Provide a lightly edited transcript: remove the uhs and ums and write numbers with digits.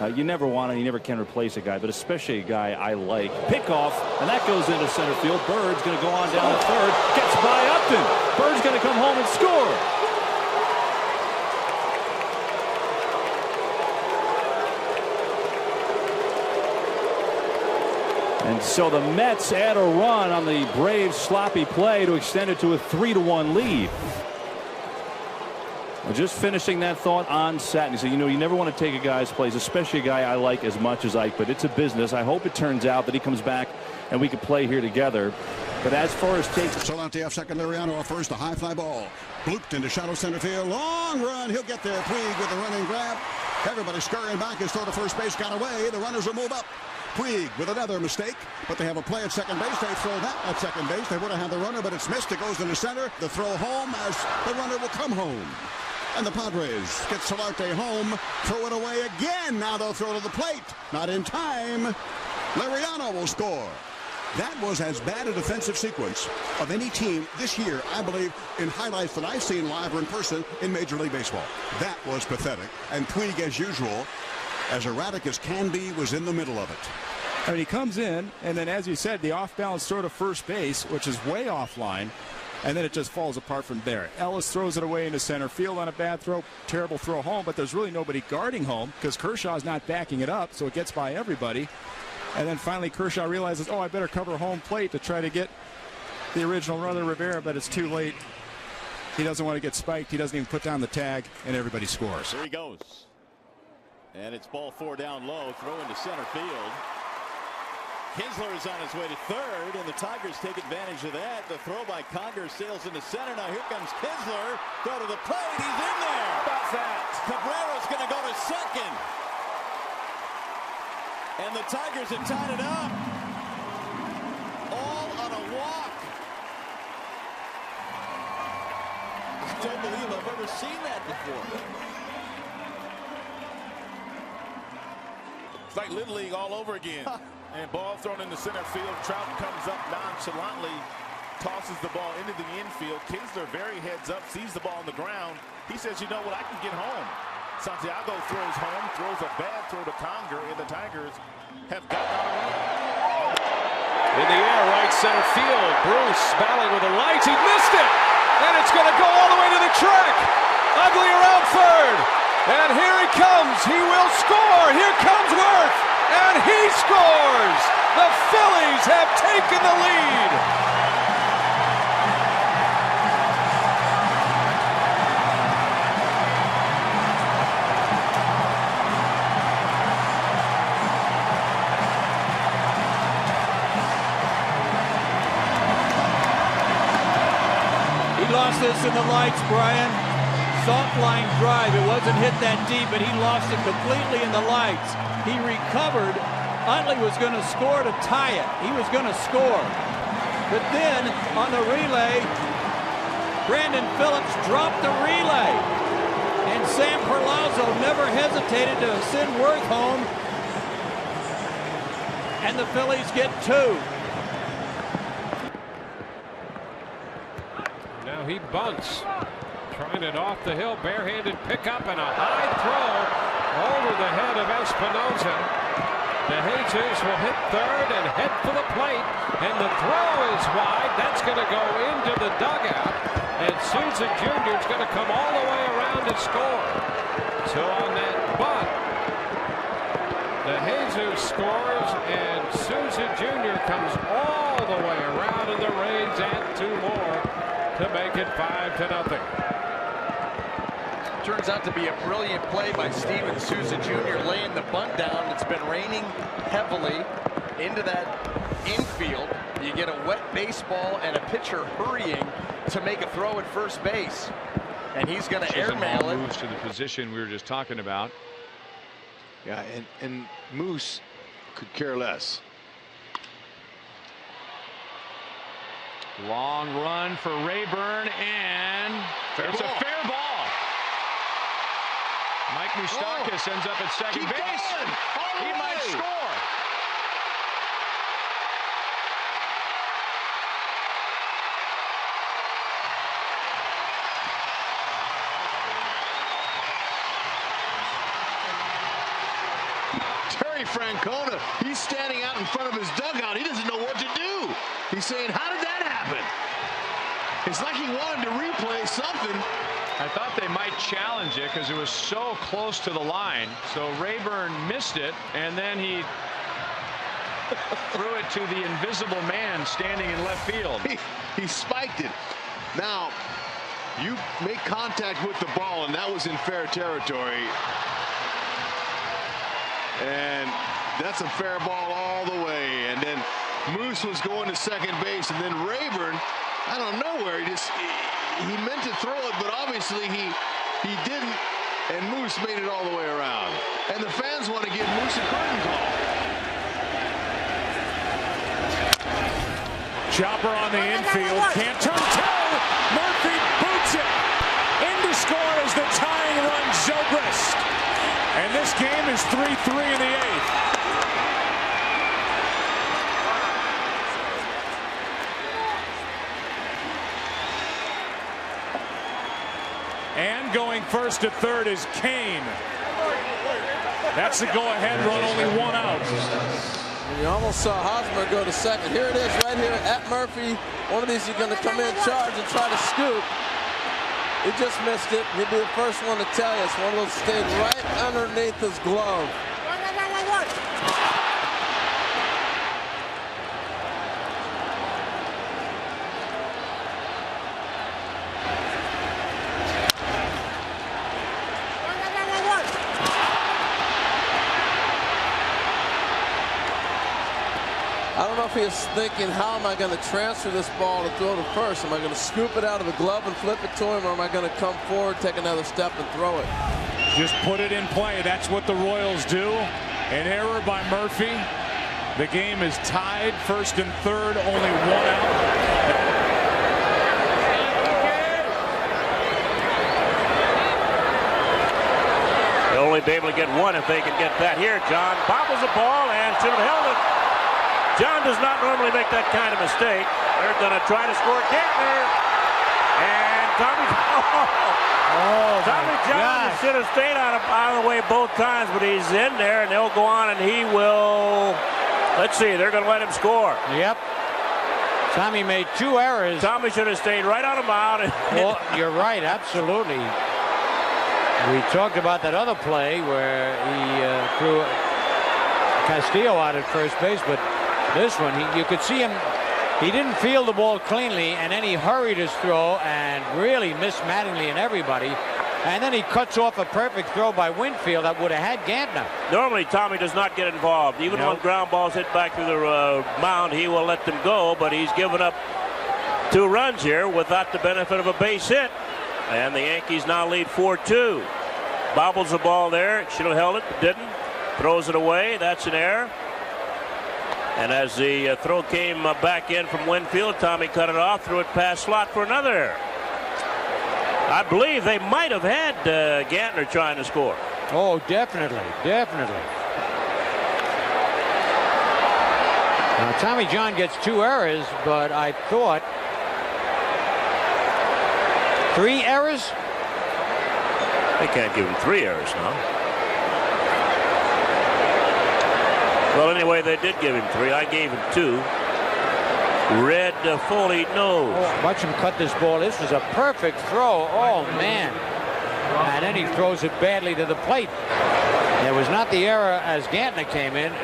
You never want to, you never can replace a guy, but especially a guy I like. Pickoff, and that goes into center field. Bird's going to go on down to third. Gets by Upton. Bird's going to come home and score. And so the Mets add a run on the Braves' sloppy play to extend it to a 3-1 lead. Well, just finishing that thought on Satin. So, you know, you never want to take a guy's place, especially a guy I like as much as Ike, but it's a business. I hope it turns out that he comes back and we can play here together. But as far as taking... Solante off second, Liriano off first, a high fly ball. Blooped into shallow center field. Long run. He'll get there. Puig with a running grab. Everybody scurrying back. His throw to first base got away. The runners will move up. Puig with another mistake, but they have a play at second base. They throw that at second base. They would have had the runner, but it's missed. It goes into center. The throw home as the runner will come home. And the Padres get Solarte home. Throw it away again. Now they'll throw to the plate. Not in time. Liriano will score. That was as bad a defensive sequence of any team this year, I believe, in highlights that I've seen live or in person in Major League Baseball. That was pathetic. And Puig, as usual, as erratic as can be, was in the middle of it. I mean, he comes in, and then, as you said, the off-balance throw to first base, which is way offline, and then it just falls apart from there. Ellis throws it away into center field on a bad throw, terrible throw home, but there's really nobody guarding home because Kershaw's not backing it up, so it gets by everybody. And then finally Kershaw realizes, oh, I better cover home plate to try to get the original runner, Rivera, but it's too late. He doesn't want to get spiked. He doesn't even put down the tag, and everybody scores. There he goes. And it's ball 4 down low, throw into center field. Kinsler is on his way to third, and the Tigers take advantage of that. The throw by Conger sails into center. Now here comes Kinsler. Go to the plate. He's in there. About that. Cabrera's going to go to second. And the Tigers have tied it up. All on a walk. I don't believe I've ever seen that before. It's like Little League all over again. And ball thrown into center field. Trout comes up nonchalantly, tosses the ball into the infield. Kinsler very heads up, sees the ball on the ground. He says, you know what, I can get home. Santiago throws home, throws a bad throw to Conger, and the Tigers have gotten on a run. In the air, right center field. Bruce battling with the lights. He missed it. And it's going to go all the way to the track. Ugly around third. And here he comes. He will score. Here comes Wirth. And he scores. The Phillies have taken the lead. He lost this in the lights, Brian. Soft line drive. It wasn't hit that deep, but he lost it completely in the lights. He recovered. Utley was going to score to tie it. He was going to score. But then, on the relay, Brandon Phillips dropped the relay. And Sam Perlazzo never hesitated to send Wirth home. And the Phillies get 2. Now he bunts. Trying it off the hill, barehanded pickup and a high throw over the head of Espinosa. De Jesus will hit third and head for the plate, and the throw is wide. That's going to go into the dugout, and Souza Jr. is going to come all the way around to score. So on that bunt, De Jesus scores, and Souza Jr. comes all the way around, and the Rays add 2 more to make it 5-0. Turns out to be a brilliant play by Steven Souza Jr. laying the bunt down. It's been raining heavily into that infield. You get a wet baseball and a pitcher hurrying to make a throw at first base. And he's going to airmail it. Moves to the position we were just talking about. Yeah, and Moose could care less. Long run for Rayburn, and it's a fair ball. Mike Moustakas ends up at second base. He might score. Terry Francona, he's standing out in front of his dugout. He doesn't know what to do. He's saying, how did that happen? It's like he wanted to replay something. I thought they might challenge it because it was so close to the line. So Rayburn missed it, and then he threw it to the invisible man standing in left field. He spiked it. Now, you make contact with the ball, and that was in fair territory. And that's a fair ball all the way. And then Moose was going to second base, and then Rayburn, I don't know where, he meant to throw it, but obviously he didn't, and Moose made it all the way around. And the fans want to give Moose a curtain call. Chopper on the infield, can't turn toe. Murphy boots it. In to score is the tying run, Zobrist. And this game is 3-3 in the eighth. And going first to third is Kane. That's the go-ahead run, only one out. You almost saw Hosmer go to second. Here it is right here at Murphy. One of these is going to come in charge and try to scoop. He just missed it. He'll be the first one to tell you. It's one of those stayed right underneath his glove. I don't know if he is thinking, how am I going to transfer this ball to throw to first? Am I going to scoop it out of the glove and flip it to him, or am I going to come forward, take another step, and throw it? Just put it in play. That's what the Royals do. An error by Murphy. The game is tied, first and third, only one out. They'll only be able to get one if they can get that. Here, John bobbles the ball and should have held it. John does not normally make that kind of mistake. They're going to try to score Gantner. And Tommy John should have stayed out of the way both times, but he's in there, and they'll go on, and he will. Let's see, they're going to let him score. Yep. Tommy made 2 errors. Tommy should have stayed right on the mound. Well, you're right, absolutely. We talked about that other play where he threw Castillo out at first base, but this one, you could see him, he didn't field the ball cleanly, and then he hurried his throw and really missed Mattingly and everybody. And then he cuts off a perfect throw by Winfield that would have had Gantner. Normally, Tommy does not get involved. Even when ground balls hit back through the mound, he will let them go, but he's given up 2 runs here without the benefit of a base hit. And the Yankees now lead 4-2. Bobbles the ball there. Should have held it, but didn't. Throws it away. That's an error. And as the throw came back in from Winfield, Tommy cut it off, threw it past Slot for another error. I believe they might have had Gantner trying to score. Oh, definitely, definitely. Now, Tommy John gets 2 errors, but I thought 3 errors? They can't give him 3 errors now. Well, anyway, they did give him 3. I gave him 2. Red Foley knows. Oh, watch him cut this ball. This was a perfect throw. Oh, man. And then he throws it badly to the plate. It was not the error as Gantner came in.